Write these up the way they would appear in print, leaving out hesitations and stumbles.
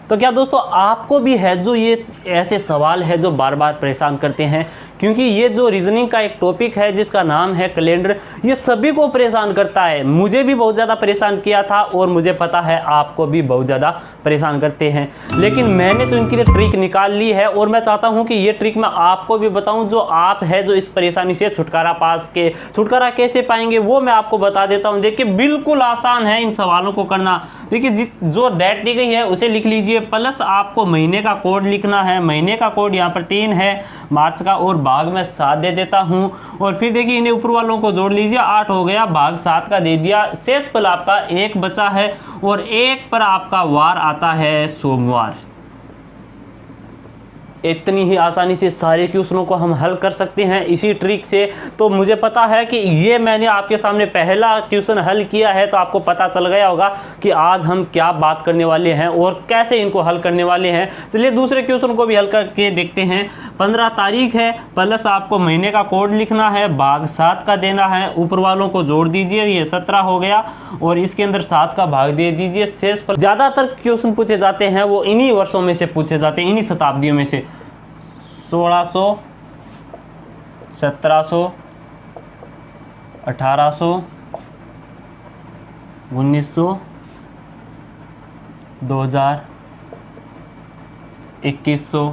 तो क्या दोस्तों आपको भी है जो ये ऐसे सवाल है जो बार बार परेशान करते हैं, क्योंकि ये जो रीजनिंग का एक टॉपिक है जिसका नाम है कैलेंडर, ये सभी को परेशान करता है। मुझे भी बहुत ज़्यादा परेशान किया था और मुझे पता है आपको भी बहुत ज़्यादा परेशान करते हैं, लेकिन मैंने तो इनके लिए ट्रिक निकाल ली है और मैं चाहता हूँ कि ये ट्रिक मैं आपको भी बताऊँ, जो आप है जो इस परेशानी से छुटकारा कैसे पाएंगे वो मैं आपको बता देता हूँ। देखिए बिल्कुल आसान है इन सवालों को करना। देखिए जो डेट दी गई है उसे लिख लीजिए, प्लस आपको महीने का कोड लिखना है। महीने का कोड यहाँ पर 3 है मार्च का, और भाग में 7 दे देता हूँ, और फिर देखिए इन्हें ऊपर वालों को जोड़ लीजिए, 8 हो गया, भाग 7 का दे दिया, शेष पल आपका 1 बचा है और 1 पर आपका वार आता है सोमवार। इतनी ही आसानी से सारे क्वेश्चनों को हम हल कर सकते हैं इसी ट्रिक से। तो मुझे पता है कि ये मैंने आपके सामने पहला क्वेश्चन हल किया है, तो आपको पता चल गया होगा कि आज हम क्या बात करने वाले हैं और कैसे इनको हल करने वाले हैं। चलिए दूसरे क्वेश्चन को भी हल करके देखते हैं। 15 तारीख है, प्लस आपको महीने का कोड लिखना है, भाग 7 का देना है, ऊपर वालों को जोड़ दीजिए, ये 17 हो गया, और इसके अंदर 7 का भाग दे दीजिए, शेष पर। ज़्यादातर क्वेश्चन पूछे जाते हैं वो इन्हीं वर्षों में से पूछे जाते हैं, इन्हीं शताब्दियों में से। 1600, 1700, 1800, 1900, 2000, 2100,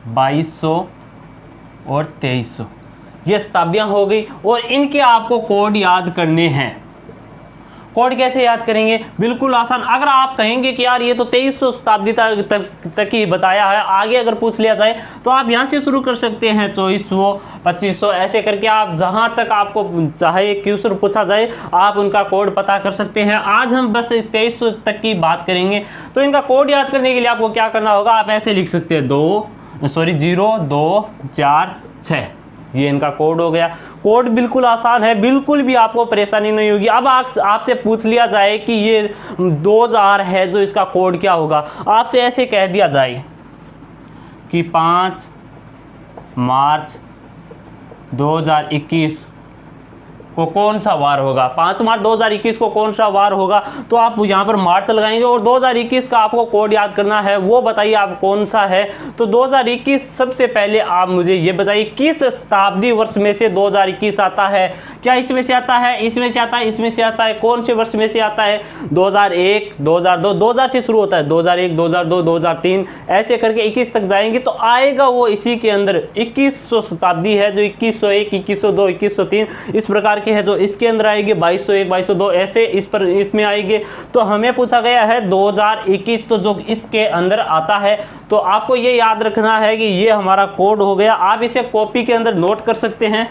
2200 और 2300। ये शताब्दियां हो गई और इनके आपको कोड याद करने हैं। कोड कैसे याद करेंगे? बिल्कुल आसान। अगर आप कहेंगे कि यार ये तो 2300 शताब्दी तक ही बताया है, आगे अगर पूछ लिया जाए तो आप यहाँ से शुरू कर सकते हैं, 2400, 2500, ऐसे करके आप जहाँ तक आपको चाहे क्वेश्चन पूछा जाए आप उनका कोड पता कर सकते हैं। आज हम बस 2300 तक की बात करेंगे। तो इनका कोड याद करने के लिए आपको क्या करना होगा, आप ऐसे लिख सकते हैं 0, 2, 4, 6, ये इनका कोड हो गया। कोड बिल्कुल आसान है, बिल्कुल भी आपको परेशानी नहीं होगी। अब आपसे पूछ लिया जाए कि ये 2000 है जो इसका कोड क्या होगा, आपसे ऐसे कह दिया जाए कि 5 मार्च 2021 को कौन सा वार होगा, 5 मार्च 2021 को कौन सा वार होगा, तो आप यहाँ पर मार्च लगाएंगे और 2021 का आपको कोड याद करना है। वो बताइए आप कौन सा है। तो 2021 सबसे पहले आप मुझे ये बताइए किस शताब्दी वर्ष में से 2021 आता है। क्या इसमें से आता है, इसमें से आता है, इसमें से आता है, कौन से वर्ष में से आता है? 2001, 2002, 2000 से शुरू होता है, 2001, 2002, 2003, ऐसे करके 21 तक जाएंगे तो आएगा वो इसी के अंदर 2100 शताब्दी है जो 2101, 2102, 2103 इस प्रकार है जो इसके अंदर आएगी, 2201, 2202 ऐसे इसमें आएंगे। तो हमें पूछा गया है 2021, तो जो इसके अंदर आता है। तो आपको ये याद रखना है कि ये हमारा कोड हो गया। आप इसे कॉपी के अंदर नोट कर सकते हैं।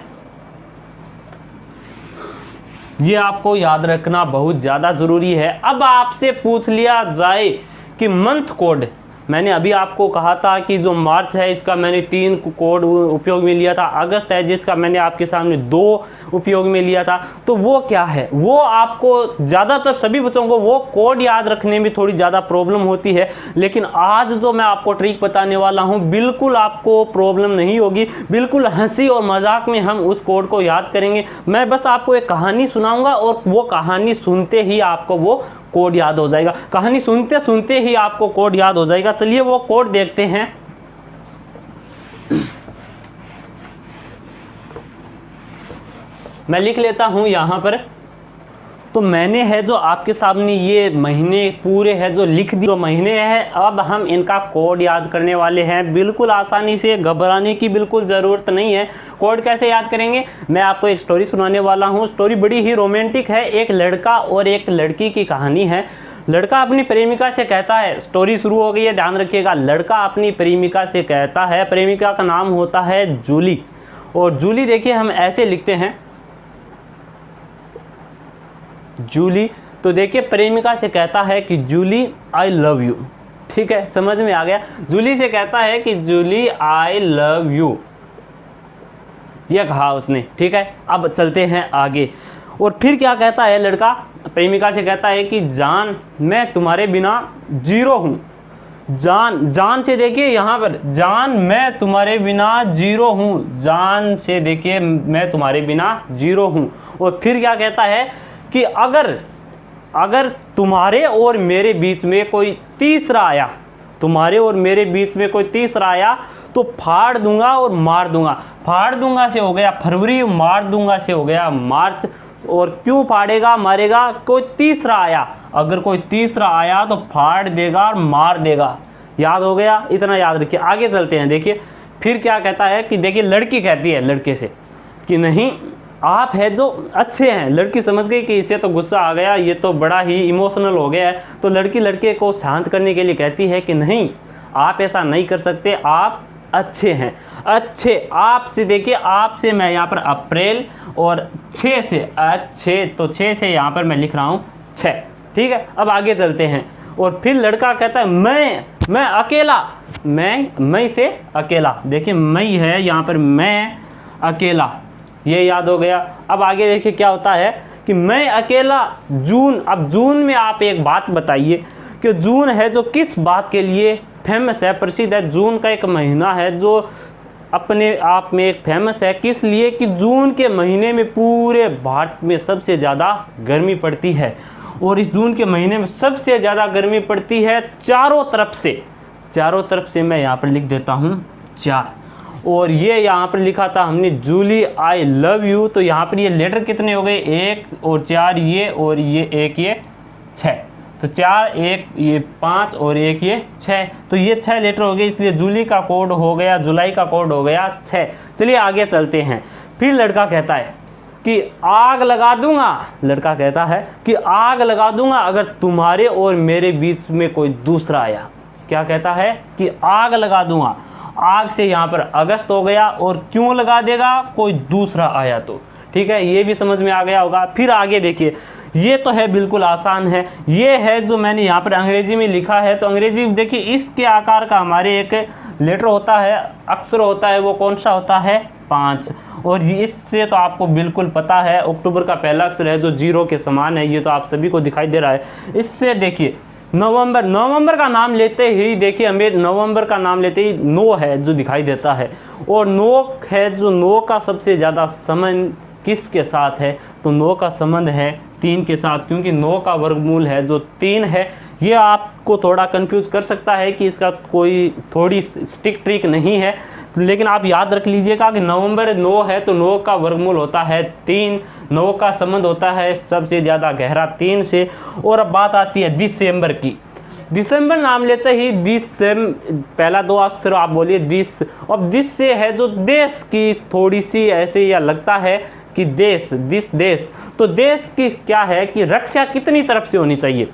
ये आपको याद रखना बहुत ज्यादा जरूरी है। अब आपसे पूछ लिया जाए कि मंथ कोड, मैंने अभी आपको कहा था कि जो मार्च है इसका मैंने 3 कोड उपयोग में लिया था, अगस्त है जिसका मैंने आपके सामने 2 उपयोग में लिया था। तो वो क्या है, वो आपको ज़्यादातर सभी बच्चों को वो कोड याद रखने में थोड़ी ज़्यादा प्रॉब्लम होती है, लेकिन आज जो मैं आपको ट्रिक बताने वाला हूँ बिल्कुल आपको प्रॉब्लम नहीं होगी। बिल्कुल हंसी और मजाक में हम उस कोड को याद करेंगे। मैं बस आपको एक कहानी सुनाऊंगा और वो कहानी सुनते ही आपको वो कोड याद हो जाएगा। कहानी सुनते सुनते ही आपको कोड याद हो जाएगा। चलिए वो कोड देखते हैं। मैं लिख लेता हूं यहां पर। तो मैंने है जो आपके सामने ये महीने पूरे है जो लिख दिए, जो महीने हैं अब हम इनका कोड याद करने वाले हैं। बिल्कुल आसानी से, घबराने की बिल्कुल ज़रूरत नहीं है। कोड कैसे याद करेंगे, मैं आपको एक स्टोरी सुनाने वाला हूँ। स्टोरी बड़ी ही रोमांटिक है। एक लड़का और एक लड़की की कहानी है। लड़का अपनी प्रेमिका से कहता है, स्टोरी शुरू हो गई है, ध्यान रखिएगा। लड़का अपनी प्रेमिका से कहता है, प्रेमिका का नाम होता है जूली, और जूली देखिए हम ऐसे लिखते हैं जूली। तो देखिए प्रेमिका से कहता है कि जूली आई लव यू। ठीक है, समझ में आ गया। जूली से कहता है कि जूली आई लव यू, यह कहा उसने। ठीक है, अब चलते हैं आगे। और फिर क्या कहता है लड़का, प्रेमिका से कहता है कि जान मैं तुम्हारे बिना जीरो हूँ। जान से देखिए यहाँ पर, जान मैं तुम्हारे बिना जीरो हूँ। जान से देखिए मैं तुम्हारे बिना जीरो हूँ। और फिर क्या कहता है कि अगर तुम्हारे और मेरे बीच में कोई तीसरा आया, तुम्हारे और मेरे बीच में कोई तीसरा आया तो फाड़ दूंगा और मार दूंगा। फाड़ दूंगा से हो गया फरवरी, मार दूंगा से हो गया मार्च। और क्यों फाड़ेगा मारेगा, कोई तीसरा आया, अगर कोई तीसरा आया तो फाड़ देगा और मार देगा। याद हो गया, इतना याद रखिए। आगे चलते हैं, देखिए फिर क्या कहता है कि देखिए लड़की कहती है लड़के से कि नहीं आप है जो अच्छे हैं। लड़की समझ गई कि इसे तो गुस्सा आ गया, ये तो बड़ा ही इमोशनल हो गया है, तो लड़की लड़के को शांत करने के लिए कहती है कि नहीं आप ऐसा नहीं कर सकते, आप अच्छे हैं। अच्छे आपसे, देखिए आपसे मैं यहाँ पर अप्रैल और 6 से अच्छे, तो 6 से यहाँ पर मैं लिख रहा हूँ 6। ठीक है, अब आगे चलते हैं। और फिर लड़का कहता है मैं अकेला, मैं से अकेला, देखिए मैं है यहाँ पर, मैं अकेला, ये याद हो गया। अब आगे देखिए क्या होता है कि मैं अकेला जून। अब जून में आप एक बात बताइए कि जून है जो किस बात के लिए फेमस है, प्रसिद्ध है। जून का एक महीना है जो अपने आप में एक फेमस है, किस लिए कि जून के महीने में पूरे भारत में सबसे ज़्यादा गर्मी पड़ती है। और इस जून के महीने में सबसे ज़्यादा गर्मी पड़ती है चारों तरफ से। चारों तरफ से मैं यहाँ पर लिख देता हूँ 4। और ये यहाँ पर लिखा था हमने जूली आई लव यू, तो यहाँ पर ये लेटर कितने हो गए, 1 और 4 ये, और ये 1 ये 6, तो 4 1 ये 5 और 1 ये 6, तो ये 6 लेटर हो गए, इसलिए जूली का कोड हो गया, जुलाई का कोड हो गया 6। चलिए आगे चलते हैं। फिर लड़का कहता है कि आग लगा दूंगा, लड़का कहता है कि आग लगा दूंगा अगर तुम्हारे और मेरे बीच में कोई दूसरा आया। क्या कहता है कि आग लगा दूंगा। आग से यहाँ पर अगस्त हो गया, और क्यों लगा देगा, कोई दूसरा आया तो। ठीक है, ये भी समझ में आ गया होगा। फिर आगे देखिए, ये तो है बिल्कुल आसान है, ये है जो मैंने यहाँ पर अंग्रेजी में लिखा है। तो अंग्रेजी देखिए इसके आकार का हमारे एक लेटर होता है, अक्षर होता है, वो कौन सा होता है, 5। और इससे तो आपको बिल्कुल पता है, अक्टूबर का पहला अक्षर है जो 0 के समान है, ये तो आप सभी को दिखाई दे रहा है। इससे देखिए नवंबर का नाम लेते ही देखिए हमें नवंबर का नाम लेते ही 9 है जो दिखाई देता है। और 9 है जो 9 का सबसे ज़्यादा संबंध किसके साथ है, तो 9 का संबंध है 3 के साथ, क्योंकि 9 का वर्गमूल है जो 3 है। ये आपको थोड़ा कंफ्यूज कर सकता है कि इसका कोई थोड़ी स्टिक ट्रिक नहीं है, लेकिन आप याद रख लीजिएगा कि नवंबर 9 है तो 9 का वर्गमूल होता है 3, 9 का संबंध होता है सबसे ज़्यादा गहरा 3 से। और अब बात आती है दिसंबर की। दिसंबर नाम लेते ही पहला 2 अक्षर आप बोलिए दिस। अब दिस से है जो देश की थोड़ी सी ऐसे या लगता है कि देश, देश, तो देश की क्या है कि रक्षा कितनी तरफ से होनी चाहिए।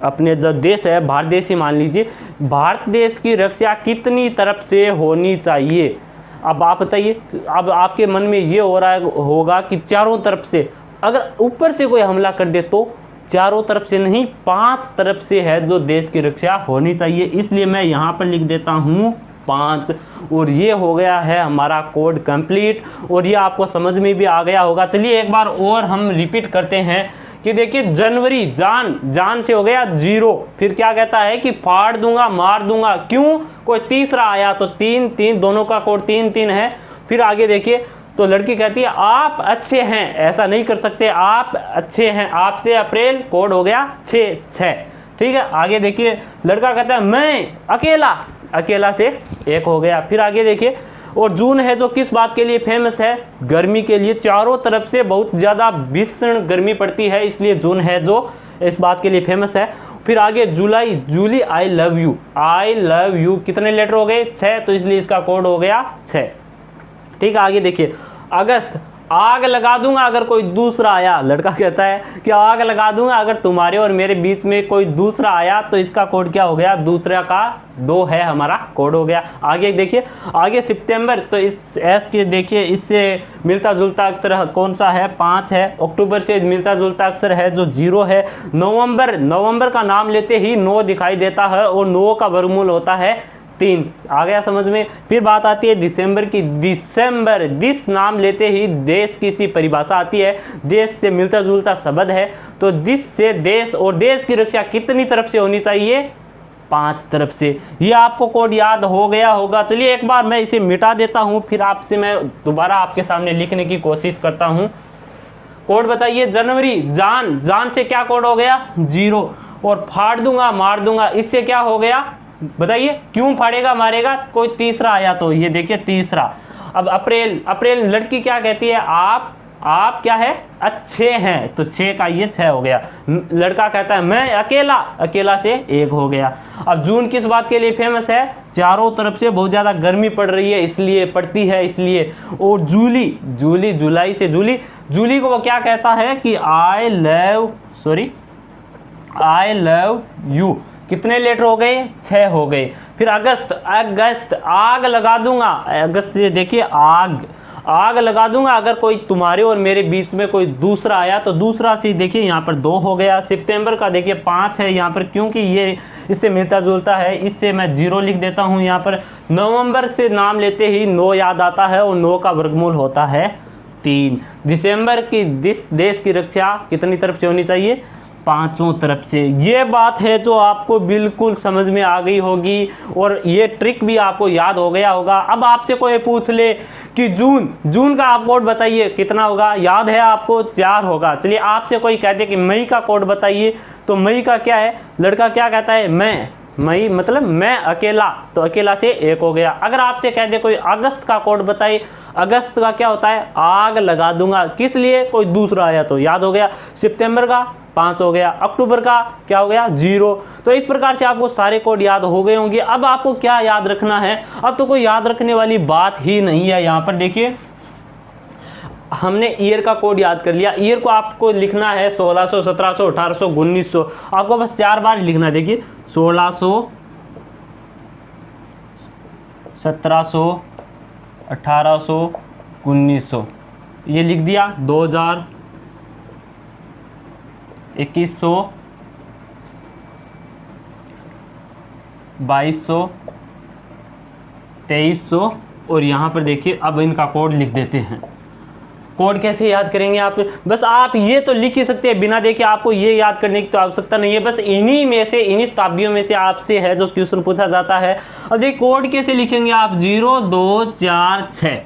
अपने जो देश है भारत देश ही मान लीजिए, भारत देश की रक्षा कितनी तरफ से होनी चाहिए। अब आप बताइए, अब आपके मन में ये हो रहा होगा कि चारों तरफ से, अगर ऊपर से कोई हमला कर दे तो चारों तरफ से नहीं, 5 तरफ से है जो देश की रक्षा होनी चाहिए। इसलिए मैं यहाँ पर लिख देता हूँ 5। और ये हो गया है हमारा कोड कंप्लीट, और ये आपको समझ में भी आ गया होगा। चलिए एक बार और हम रिपीट करते हैं कि देखिए जनवरी, जान से हो गया 0। फिर क्या कहता है कि फाड़ दूंगा मार दूंगा, क्यों, कोई तीसरा आया तो 3 दोनों का कोड 3 है। फिर आगे देखिए, तो लड़की कहती है आप अच्छे हैं, ऐसा नहीं कर सकते, आप अच्छे हैं, आपसे अप्रैल, कोड हो गया 6। ठीक है, आगे देखिए लड़का कहता है मैं अकेला से 1 हो गया। फिर आगे देखिए, और जून है जो किस बात के लिए फेमस है, गर्मी के लिए, चारों तरफ से बहुत ज़्यादा भीषण गर्मी पड़ती है, इसलिए जून है जो इस बात के लिए फेमस है। फिर आगे जूली आई लव यू, कितने लेटर हो गए, 6, तो इसलिए इसका कोड हो गया 6। ठीक है, आगे देखिए अगस्त, आग लगा दूंगा अगर कोई दूसरा आया। लड़का कहता है कि आग लगा दूंगा अगर तुम्हारे और मेरे बीच में कोई दूसरा आया, तो इसका कोड क्या हो गया, दूसरा का 2 है हमारा कोड हो गया। आगे देखिए, आगे सितंबर, तो इस एस के देखिए इससे मिलता जुलता अक्षर कौन सा है, 5 है। अक्टूबर से मिलता जुलता अक्षर है जो 0 है। नवंबर का नाम लेते ही 9 दिखाई देता है, और 9 का वर्गमूल होता है 3। आ गया समझ में। फिर बात आती है दिसंबर की। दिस नाम लेते ही देश की सी परिभाषा आती है, देश से मिलता जुलता शब्द है, तो दिस से देश, और देश की रक्षा कितनी तरफ से होनी चाहिए, 5 तरफ से। ये आपको कोड याद हो गया होगा। चलिए एक बार मैं इसे मिटा देता हूँ, फिर आपसे मैं दोबारा आपके सामने लिखने की कोशिश करता हूँ। कोड बताइए जनवरी, जान, जान से क्या कोड हो गया 0, और फाड़ दूंगा मार दूंगा, इससे क्या हो गया बताइए, क्यों फाड़ेगा मारेगा, कोई तीसरा आया तो ये देखिए तीसरा। अब अप्रैल, अप्रैल लड़की क्या कहती है, आप क्या है अच्छे हैं, तो 6 का ये 6 हो गया। लड़का कहता है मैं अकेला, अकेला से 1 हो गया। अब जून किस बात के लिए फेमस है, चारों तरफ से बहुत ज़्यादा गर्मी पड़ रही है इसलिए, पड़ती है इसलिए। और जूली, जूली जुलाई से जूली, जूली को वो क्या कहता है कि आई लव यू। कितने लेटर हो गए 6 हो गए। फिर अगस्त, अगस्त आग लगा दूंगा, अगस्त से देखिए आग लगा दूंगा अगर कोई तुम्हारे और मेरे बीच में कोई दूसरा आया तो दूसरा से देखिए यहाँ पर 2 हो गया। सितंबर का देखिए 5 है यहाँ पर, क्योंकि ये इससे मिलता जुलता है, इससे मैं 0 लिख देता हूँ यहाँ पर। नवंबर से नाम लेते ही 9 याद आता है और 9 का वर्गमूल होता है 3। दिसंबर की देश की रक्षा कितनी तरफ से होनी चाहिए, 5 तरफ से। ये बात है जो आपको बिल्कुल समझ में आ गई होगी और ये ट्रिक भी आपको याद हो गया होगा। अब आपसे कोई पूछ ले कि जून का आप कोड बताइए कितना होगा, याद है आपको 4 होगा। चलिए आपसे कोई कहते कि मई का कोड बताइए, तो मई का क्या है, लड़का क्या कहता है मई मतलब मैं अकेला, तो अकेला से 1 हो गया। अगर आपसे कह दे कोई अगस्त का कोड बताइए, अगस्त का क्या होता है, आग लगा दूंगा, किस लिए, कोई दूसरा आया तो याद हो गया। सितंबर का 5 हो गया, अक्टूबर का क्या हो गया 0। तो इस प्रकार से आपको सारे कोड याद हो गए होंगे। अब आपको क्या याद रखना है, अब तो कोई याद रखने वाली बात ही नहीं है। यहाँ पर देखिए हमने ईयर का कोड याद कर लिया। ईयर को आपको लिखना है 1600, 1700, 1800, 1900, आपको बस 4 बार लिखना है। देखिए 1600, 1700, 1800, 1900 ये लिख दिया। 2000, 2100, 2200, 2300 और यहाँ पर देखिए अब इनका कोड लिख देते हैं। कोड कैसे याद करेंगे आप, बस आप ये तो लिख ही सकते हैं बिना देखे, आपको ये याद करने की तो आवश्यकता नहीं है। बस इन्हीं में से, इन्हीं शताब्दियों में से आपसे है जो क्वेश्चन पूछा जाता है। अब देखिए कोड कैसे लिखेंगे आप, 0, 2, 4, 6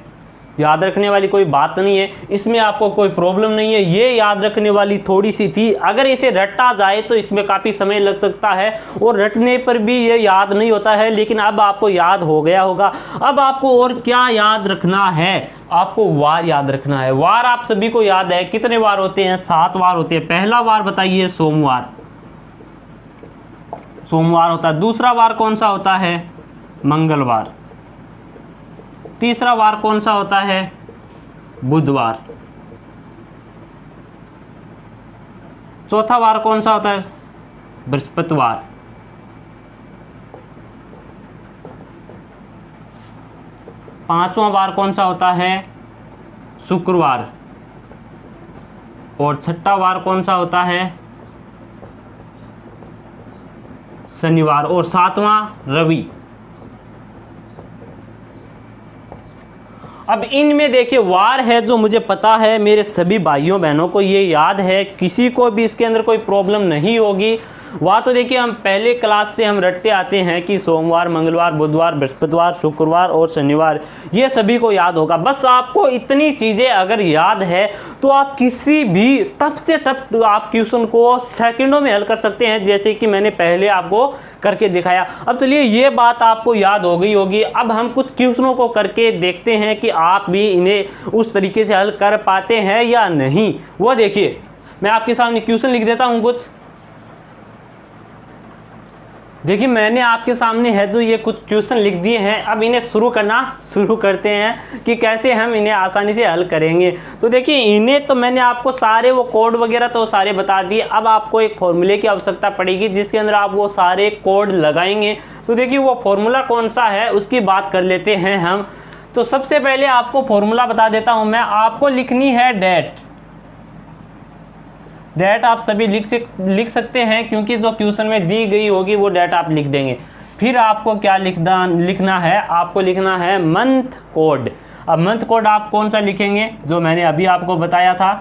याद रखने वाली कोई बात नहीं है, इसमें आपको कोई प्रॉब्लम नहीं है। ये याद रखने वाली थोड़ी सी थी, अगर इसे रटा जाए तो इसमें काफ़ी समय लग सकता है और रटने पर भी ये याद नहीं होता है, लेकिन अब आपको याद हो गया होगा। अब आपको और क्या याद रखना है, आपको वार याद रखना है। वार आप सभी को याद है, कितने वार होते हैं, 7 वार होते हैं। पहला वार बताइए सोमवार, सोमवार होता है। दूसरा वार कौन सा होता है, मंगलवार। तीसरा वार कौन सा होता है, बुधवार। चौथा वार कौन सा होता है, बृहस्पतिवार। पांचवा वार कौन सा होता है, शुक्रवार। और छठा वार कौन सा होता है, शनिवार। और 7वां रवि। अब इनमें देखिए वार है जो मुझे पता है, मेरे सभी भाइयों बहनों को ये याद है, किसी को भी इसके अंदर कोई प्रॉब्लम नहीं होगी। वार तो देखिए हम पहले क्लास से हम रटते आते हैं कि सोमवार, मंगलवार, बुधवार, बृहस्पतिवार, शुक्रवार और शनिवार, ये सभी को याद होगा। बस आपको इतनी चीज़ें अगर याद है तो आप किसी भी टफ से टफ आप क्वेश्चन को सेकंडों में हल कर सकते हैं, जैसे कि मैंने पहले आपको करके दिखाया। अब चलिए ये बात आपको याद हो गई होगी। अब हम कुछ क्वेश्चनों को करके देखते हैं कि आप भी इन्हें उस तरीके से हल कर पाते हैं या नहीं। वो देखिए मैं आपके सामने क्वेश्चन लिख देता हूँ कुछ। देखिए मैंने आपके सामने है जो ये कुछ क्वेश्चन लिख दिए हैं, अब इन्हें शुरू करना शुरू करते हैं कि कैसे हम इन्हें आसानी से हल करेंगे। तो देखिए इन्हें तो मैंने आपको सारे वो कोड वगैरह तो सारे बता दिए। अब आपको एक फॉर्मूले की आवश्यकता पड़ेगी जिसके अंदर आप वो सारे कोड लगाएंगे। तो देखिए वो फॉर्मूला कौन सा है उसकी बात कर लेते हैं हम। तो सबसे पहले आपको फॉर्मूला बता देता हूँ मैं, आपको लिखनी है डेट। डेट आप सभी लिख सकते हैं क्योंकि जो क्वेश्चन में दी गई होगी वो डेट आप लिख देंगे। फिर आपको क्या लिखना है, आपको लिखना है मंथ कोड। अब मंथ कोड आप कौन सा लिखेंगे, जो मैंने अभी आपको बताया था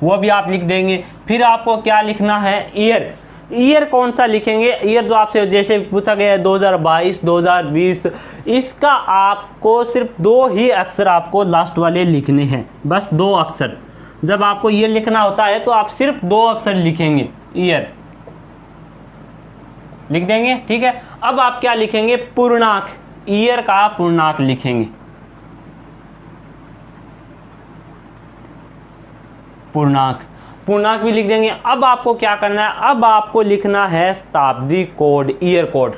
वो भी आप लिख देंगे। फिर आपको क्या लिखना है, ईयर। ईयर कौन सा लिखेंगे, ईयर जो आपसे जैसे पूछा गया है 2022, 2020, इसका आपको सिर्फ 2 ही अक्षर आपको लास्ट वाले लिखने हैं, बस 2 अक्षर। जब आपको ईयर लिखना होता है तो आप सिर्फ 2 अक्षर लिखेंगे, ईयर लिख देंगे, ठीक है। अब आप क्या लिखेंगे, पूर्णांक, ईयर का पूर्णांक लिखेंगे, पूर्णांक भी लिख देंगे। अब आपको क्या करना है, अब आपको लिखना है शताब्दी कोड, ईयर कोड।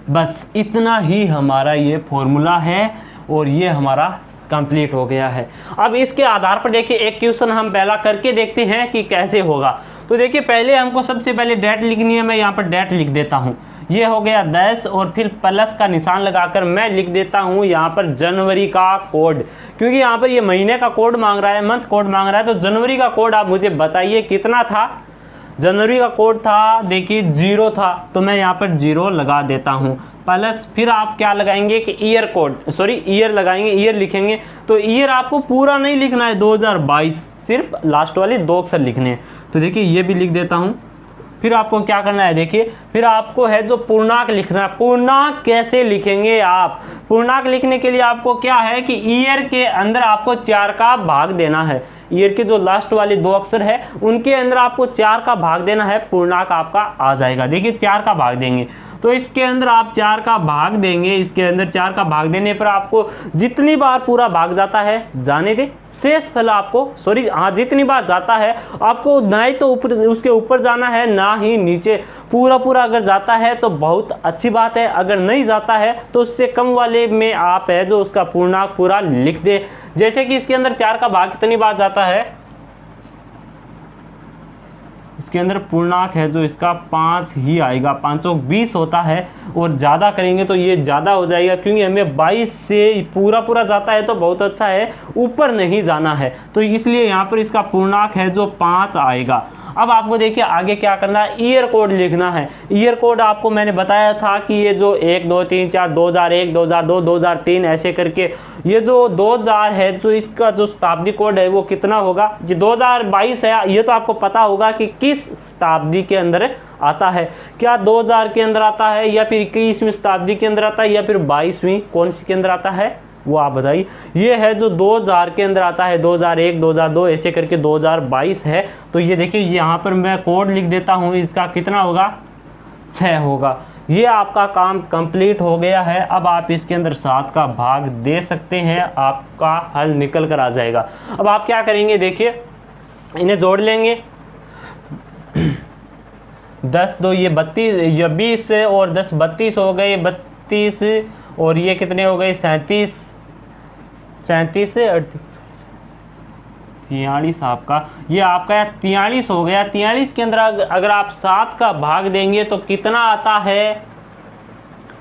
बस इतना ही हमारा ये फॉर्मूला है और ये हमारा कंप्लीट हो गया है। अब इसके आधार पर देखिए एक क्वेश्चन हम पहला करके देखते हैं कि कैसे होगा। तो देखिए पहले हमको सबसे पहले डेट लिखनी है, मैं यहाँ पर डेट लिख देता हूँ, ये हो गया 10 और फिर प्लस का निशान लगाकर मैं लिख देता हूँ यहाँ पर जनवरी का कोड, क्योंकि यहाँ पर ये महीने का कोड मांग रहा है, मंथ कोड मांग रहा है। तो जनवरी का कोड आप मुझे बताइए कितना था। जनवरी का कोड था देखिए 0 था, तो मैं यहाँ पर 0 लगा देता हूँ। प्लस फिर आप क्या लगाएंगे कि ईयर कोड, सॉरी ईयर लगाएंगे, ईयर लिखेंगे। तो ईयर आपको पूरा नहीं लिखना है 2022, सिर्फ लास्ट वाले 2 अक्षर लिखने हैं। तो देखिए ये भी लिख देता हूँ। फिर आपको क्या करना है, देखिए फिर आपको है जो पूर्णांक लिखना है। पूर्णांक कैसे लिखेंगे आप, पूर्णांक लिखने के लिए आपको क्या है कि ईयर के अंदर आपको 4 का भाग देना है। ईयर के जो लास्ट वाले 2 अक्षर है उनके अंदर आपको 4 का भाग देना है, पूर्णांक आपका आ जाएगा। देखिए 4 का भाग देंगे तो इसके अंदर आप 4 का भाग देंगे, इसके अंदर 4 का भाग देने पर आपको जितनी बार पूरा भाग जाता है जाने दे, शेष फल आपको जितनी बार जाता है आपको ना ही तो ऊपर उसके ऊपर जाना है ना ही नीचे। पूरा अगर जाता है तो बहुत अच्छी बात है, अगर नहीं जाता है तो उससे कम वाले में आप है जो उसका पूर्णांक पूरा लिख दे। जैसे कि इसके अंदर 4 का भाग कितनी बार जाता है, इसके अंदर पूर्णांक है जो इसका 5 ही आएगा, 520 होता है। और ज़्यादा करेंगे तो ये ज़्यादा हो जाएगा, क्योंकि हमें 22 से पूरा जाता है तो बहुत अच्छा है, ऊपर नहीं जाना है, तो इसलिए यहाँ पर इसका पूर्णांक है जो 5 आएगा। अब आपको देखिए आगे क्या करना है, ईयर कोड लिखना है। ईयर कोड आपको मैंने बताया था कि ये जो 1 2 3 4 2001 2002 2003 ऐसे करके ये जो 2000 है जो इसका जो शताब्दी कोड है वो कितना होगा, ये 2022 है। ये तो आपको पता होगा कि किस शताब्दी के अंदर आता है, क्या 2000 के अंदर आता है या फिर 21वीं शताब्दी के अंदर आता है या फिर 22वीं, कौन सी के अंदर आता है वो आप बताइए। ये है जो 2000 के अंदर आता है, 2001 2002 ऐसे करके 2022 है। तो ये देखिए यहाँ पर मैं कोड लिख देता हूँ, इसका कितना होगा 6 होगा। ये आपका काम कंप्लीट हो गया है। अब आप इसके अंदर 7 का भाग दे सकते हैं, आपका हल निकल कर आ जाएगा। अब आप क्या करेंगे, देखिए इन्हें जोड़ लेंगे। 10 2 ये 32, ये 20 और 10 32 हो गए, 32 और ये कितने हो गए 37 से 43 आपका, ये आपका 43 हो गया। 43 के अंदर अगर आप 7 का भाग देंगे तो कितना आता है,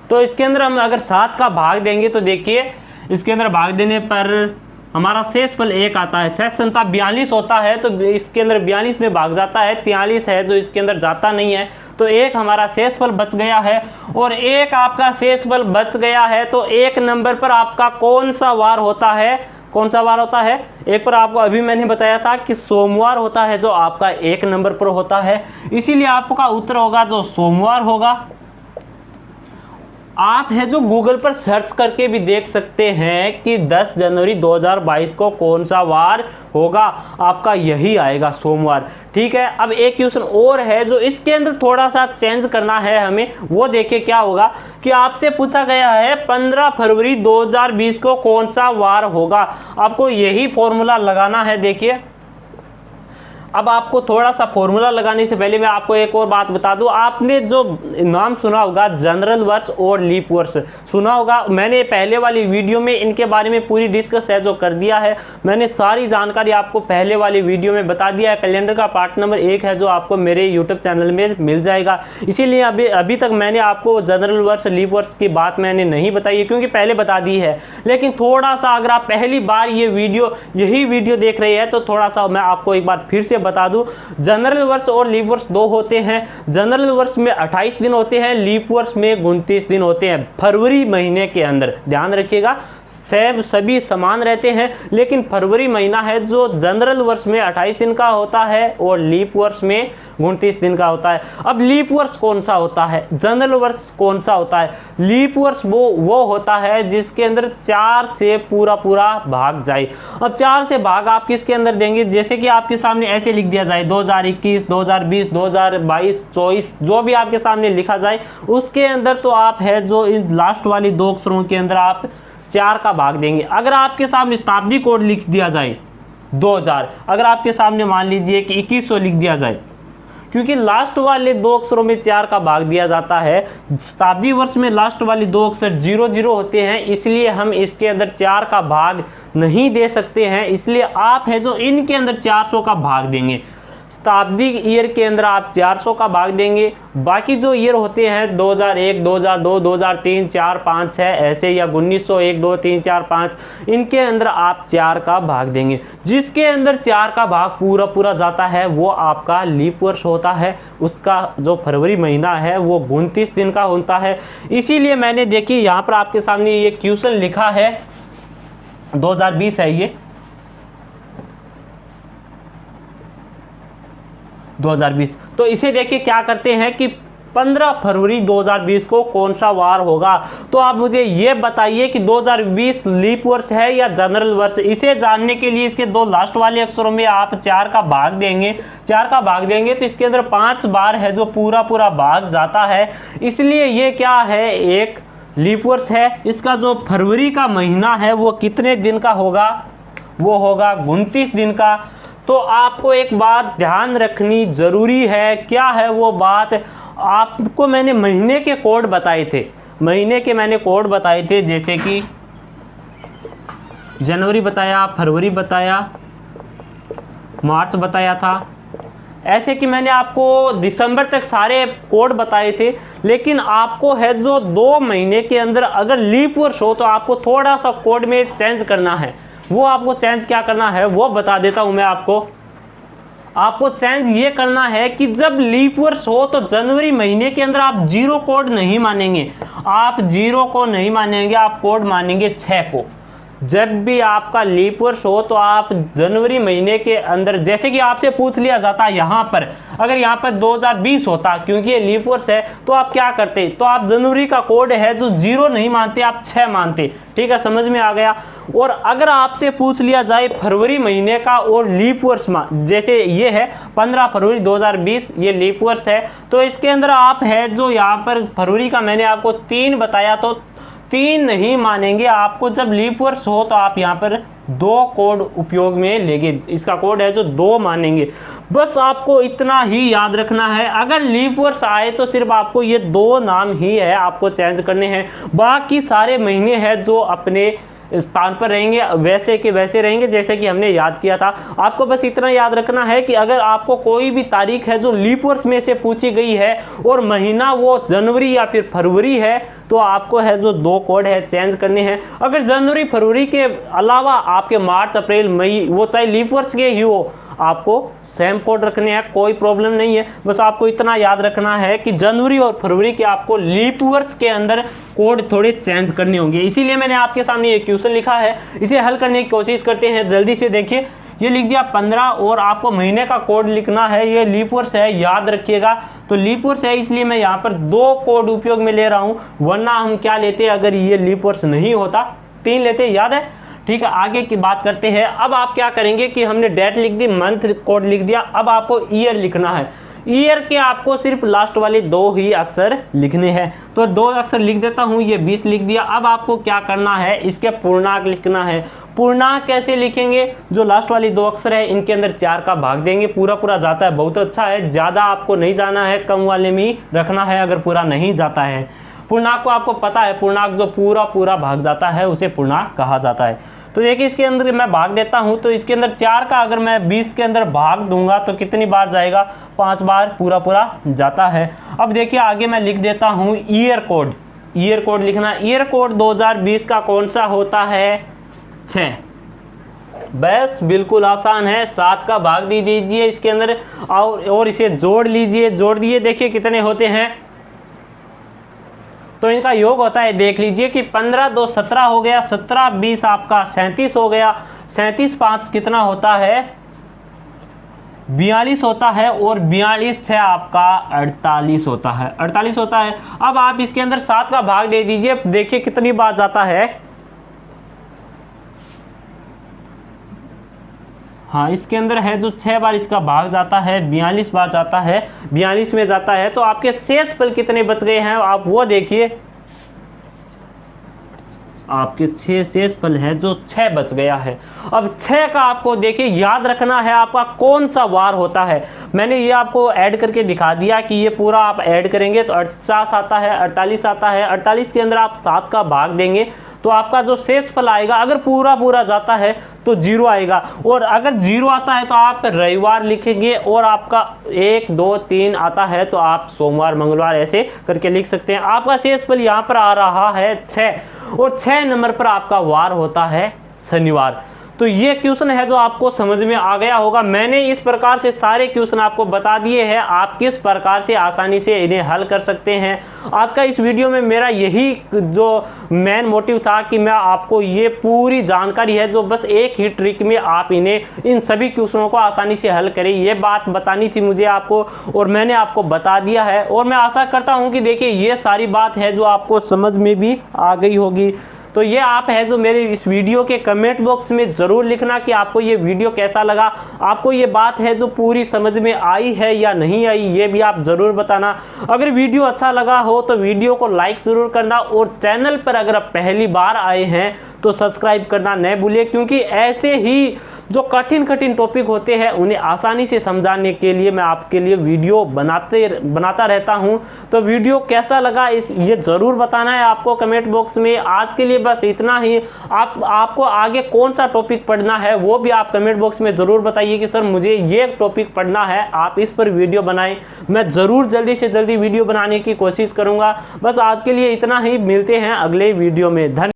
तो इसके अंदर हम अगर 7 का भाग देंगे तो देखिए इसके अंदर भाग देने पर हमारा शेष फल 1 आता है। 6 7 42 होता है तो इसके अंदर 42 में भाग जाता है, 43 है जो इसके अंदर जाता नहीं है, तो 1 हमारा शेष फल बच गया है। और 1 आपका शेष फल बच गया है तो 1 नंबर पर आपका कौन सा वार होता है, कौन सा वार होता है, एक पर आपको अभी मैंने बताया था कि सोमवार होता है जो आपका 1 नंबर पर होता है, इसीलिए आपका उत्तर होगा जो सोमवार होगा। आप है जो गूगल पर सर्च करके भी देख सकते हैं कि 10 जनवरी 2022 को कौन सा वार होगा, आपका यही आएगा सोमवार। ठीक है, अब एक क्वेश्चन और है जो इसके अंदर थोड़ा सा चेंज करना है हमें, वो देखिए क्या होगा कि आपसे पूछा गया है 15 फरवरी 2020 को कौन सा वार होगा, आपको यही फॉर्मूला लगाना है। देखिए अब आपको थोड़ा सा फॉर्मूला लगाने से पहले मैं आपको एक और बात बता दूं, आपने जो नाम सुना होगा जनरल वर्ष और लीप वर्ष सुना होगा, मैंने पहले वाली वीडियो में इनके बारे में पूरी डिस्कस है जो कर दिया है, मैंने सारी जानकारी आपको पहले वाली वीडियो में बता दिया है। कैलेंडर का पार्ट नंबर 1 है जो आपको मेरे यूट्यूब चैनल में मिल जाएगा, इसीलिए अभी तक मैंने आपको जनरल वर्ष लीप वर्ष की बात मैंने नहीं बताई है क्योंकि पहले बता दी है। लेकिन थोड़ा सा अगर आप पहली बार यही वीडियो देख रहे हैं तो थोड़ा सा मैं आपको एक बार फिर से बता दूं, जनरल वर्ष और लीप वर्ष दो होते हैं। जनरल वर्ष में 28 दिन होते हैं, लीप वर्ष में 29 दिन होते हैं फरवरी महीने के अंदर। ध्यान रखिएगा, सभी समान रहते हैं, लेकिन फरवरी महीना है जो जनरल वर्ष में 28 दिन का होता है और लीप वर्ष में 29 दिन का होता है। अब लीप वर्ष कौन सा होता है, जनरल वर्ष कौन सा होता है? लीप वर्ष वो होता है जिसके अंदर 4 से पूरा भाग जाए। अब 4 से भाग आप किसके अंदर देंगे? जैसे कि आपके सामने ऐसे लिख दिया जाए 2021, 2020, 2022, 24, जो भी आपके सामने लिखा जाए उसके अंदर तो आप है जो इन लास्ट वाली 2 अक्षरों के अंदर आप 4 का भाग देंगे। अगर आपके सामने शताब्दी कोड लिख दिया जाए 2000, अगर आपके सामने मान लीजिए कि 2100 लिख दिया जाए, क्योंकि लास्ट वाले 2 अक्षरों में 4 का भाग दिया जाता है, शताब्दी वर्ष में लास्ट वाले 2 अक्षर 00 होते हैं, इसलिए हम इसके अंदर 4 का भाग नहीं दे सकते हैं। इसलिए आप है जो इनके अंदर 400 का भाग देंगे। शताब्दी ईयर के अंदर आप 400 का भाग देंगे। बाकी जो ईयर होते हैं 2001, 2002, 2003, 4, 5, 6 ऐसे, या 1901, 2, 3, 4, 5, इनके अंदर आप 4 का भाग देंगे। जिसके अंदर 4 का भाग पूरा जाता है वो आपका लीप वर्ष होता है। उसका जो फरवरी महीना है वो 29 दिन का होता है। इसीलिए मैंने देखिए यहाँ पर आपके सामने ये क्वेश्चन लिखा है, 2020 है ये 2020। तो इसे देखिए क्या करते हैं कि 15 फरवरी 2020 को कौन सा वार होगा। तो आप मुझे ये बताइए कि 2020 लीप वर्ष है या जनरल वर्ष। इसे जानने के लिए इसके 2 लास्ट वाले अक्षरों में आप 4 का भाग देंगे। 4 का भाग देंगे तो इसके अंदर 5 बार है जो पूरा भाग जाता है। इसलिए ये क्या है, एक लीप वर्ष है। इसका जो फरवरी का महीना है वो कितने दिन का होगा? वो होगा 29 दिन का। तो आपको एक बात ध्यान रखनी जरूरी है। क्या है वो बात? आपको मैंने महीने के कोड बताए थे, महीने के मैंने कोड बताए थे, जैसे कि जनवरी बताया, फरवरी बताया, मार्च बताया था। ऐसे कि मैंने आपको दिसंबर तक सारे कोड बताए थे। लेकिन आपको है जो 2 महीने के अंदर अगर लीप वर्ष हो तो आपको थोड़ा सा कोड में चेंज करना है। वो आपको चेंज क्या करना है वो बता देता हूं मैं आपको चेंज ये करना है कि जब लीप वर्ष हो तो जनवरी महीने के अंदर आप 0 कोड नहीं मानेंगे। आप 0 को नहीं मानेंगे, आप कोड मानेंगे 6 को। जब भी आपका लीप वर्ष हो तो आप जनवरी महीने के अंदर, जैसे कि आपसे पूछ लिया जाता यहाँ पर, अगर यहाँ पर 2020 होता, क्योंकि ये लीप वर्ष है, तो आप क्या करते? तो आप जनवरी का कोड है जो 0 नहीं मानते, आप 6 मानते। ठीक है, समझ में आ गया। और अगर आपसे पूछ लिया जाए फरवरी महीने का और लीप वर्ष, जैसे ये है 15 फरवरी 2020, ये लीप वर्ष है, तो इसके अंदर आप है जो यहाँ पर फरवरी का मैंने आपको 3 बताया, तो 3 नहीं मानेंगे। आपको जब लीप वर्ष हो तो आप यहाँ पर 2 कोड उपयोग में लेंगे। इसका कोड है जो 2 मानेंगे। बस आपको इतना ही याद रखना है। अगर लीप वर्ष आए तो सिर्फ आपको ये 2 नाम ही है आपको चेंज करने हैं। बाकी सारे महीने हैं जो अपने स्थान पर रहेंगे, वैसे के वैसे रहेंगे जैसे कि हमने याद किया था। आपको बस इतना याद रखना है कि अगर आपको कोई भी तारीख है जो लीप वर्ष में से पूछी गई है और महीना वो जनवरी या फिर फरवरी है, तो आपको है जो 2 कोड है चेंज करने हैं। अगर जनवरी फरवरी के अलावा आपके मार्च अप्रैल मई वो चाहे लीप वर्ष के ही हो, आपको सेम कोड रखने हैं, कोई प्रॉब्लम नहीं है। बस आपको इतना याद रखना है कि जनवरी और फरवरी के आपको लीप वर्ष के अंदर कोड थोड़े चेंज करने होंगे। इसीलिए मैंने आपके सामने ये क्वेश्चन लिखा है, इसे हल करने की कोशिश करते हैं। जल्दी से देखिए, ये लिख दिया 15 और आपको महीने का कोड लिखना है। ये लीप वर्ष है, याद रखिएगा। तो लीप वर्ष है इसलिए मैं यहाँ पर 2 कोड उपयोग में ले रहा हूँ, वरना हम क्या लेते अगर ये लीप वर्ष नहीं होता? 3 लेते, याद है। ठीक है, आगे की बात करते हैं। अब आप क्या करेंगे कि हमने डेट लिख दी, मंथ कोड लिख दिया, अब आपको ईयर लिखना है। ईयर के आपको सिर्फ लास्ट वाले 2 ही अक्षर लिखने हैं। तो 2 अक्षर लिख देता हूँ, ये 20 लिख दिया। अब आपको क्या करना है, इसके पूर्णांक लिखना है। पूर्णांक कैसे लिखेंगे? जो लास्ट वाली 2 अक्षर है इनके अंदर 4 का भाग देंगे, पूरा जाता है, बहुत अच्छा है। ज़्यादा आपको नहीं जाना है, कम वाले में ही रखना है अगर पूरा नहीं जाता है। पूर्णांक को आपको पता है, पूर्णांक जो पूरा भाग जाता है उसे पूर्णांक कहा जाता है। तो देखिए इसके अंदर मैं भाग देता हूं, तो इसके अंदर 4 का अगर मैं 20 के अंदर भाग दूंगा तो कितनी बार जाएगा? 5 बार पूरा जाता है। अब देखिए आगे मैं लिख देता हूं ईयर कोड। ईयर कोड लिखना, ईयर कोड 2020 का कौन सा होता है? 6। बस बिल्कुल आसान है, 7 का भाग दे दीजिए इसके अंदर और इसे जोड़ लीजिए। जोड़ दिए, देखिए कितने होते हैं, तो इनका योग होता है, देख लीजिए कि 15 2 17 हो गया, 17 20 आपका 37 हो गया, 37 5 कितना होता है 42 होता है, और 42 से आपका 48 होता है, 48 होता है। अब आप इसके अंदर 7 का भाग दे दीजिए, देखिए कितनी बार जाता है। हाँ, इसके अंदर है जो 6 बार इसका भाग जाता है, 42 बार जाता है, 42 में जाता है। तो आपके शेषफल कितने बच गए हैं आप वो देखिए, आपके 6 शेषफल है जो 6 बच गया है। अब 6 का आपको देखिए याद रखना है आपका कौन सा वार होता है। मैंने ये आपको ऐड करके दिखा दिया कि ये पूरा आप ऐड करेंगे तो 49 आता है, 48 आता है, 48 के अंदर आप 7 का भाग देंगे तो आपका जो शेषफल आएगा, अगर पूरा जाता है तो 0 आएगा, और अगर 0 आता है तो आप रविवार लिखेंगे, और आपका 1 2 3 आता है तो आप सोमवार मंगलवार ऐसे करके लिख सकते हैं। आपका शेषफल यहाँ पर आ रहा है 6, और 6 नंबर पर आपका वार होता है शनिवार। तो ये क्वेश्चन है जो आपको समझ में आ गया होगा। मैंने इस प्रकार से सारे क्वेश्चन आपको बता दिए हैं, आप किस प्रकार से आसानी से इन्हें हल कर सकते हैं। आज का इस वीडियो में मेरा यही जो मेन मोटिव था कि मैं आपको ये पूरी जानकारी है जो बस एक ही ट्रिक में आप इन सभी क्वेश्चनों को आसानी से हल करें, ये बात बतानी थी मुझे आपको, और मैंने आपको बता दिया है। और मैं आशा करता हूँ कि देखिए ये सारी बात है जो आपको समझ में भी आ गई होगी। तो ये आप है जो मेरे इस वीडियो के कमेंट बॉक्स में ज़रूर लिखना कि आपको ये वीडियो कैसा लगा, आपको ये बात है जो पूरी समझ में आई है या नहीं आई, ये भी आप ज़रूर बताना। अगर वीडियो अच्छा लगा हो तो वीडियो को लाइक ज़रूर करना, और चैनल पर अगर आप पहली बार आए हैं तो सब्सक्राइब करना न भूलिए, क्योंकि ऐसे ही जो कठिन टॉपिक होते हैं उन्हें आसानी से समझाने के लिए मैं आपके लिए वीडियो बनाता रहता हूं। तो वीडियो कैसा लगा ये ज़रूर बताना है आपको कमेंट बॉक्स में। आज के लिए बस इतना ही। आपको आगे कौन सा टॉपिक पढ़ना है वो भी आप कमेंट बॉक्स में ज़रूर बताइए कि सर मुझे ये टॉपिक पढ़ना है, आप इस पर वीडियो बनाएं। मैं ज़रूर जल्दी से जल्दी वीडियो बनाने की कोशिश करूँगा। बस आज के लिए इतना ही, मिलते हैं अगले वीडियो में। धन्यवाद।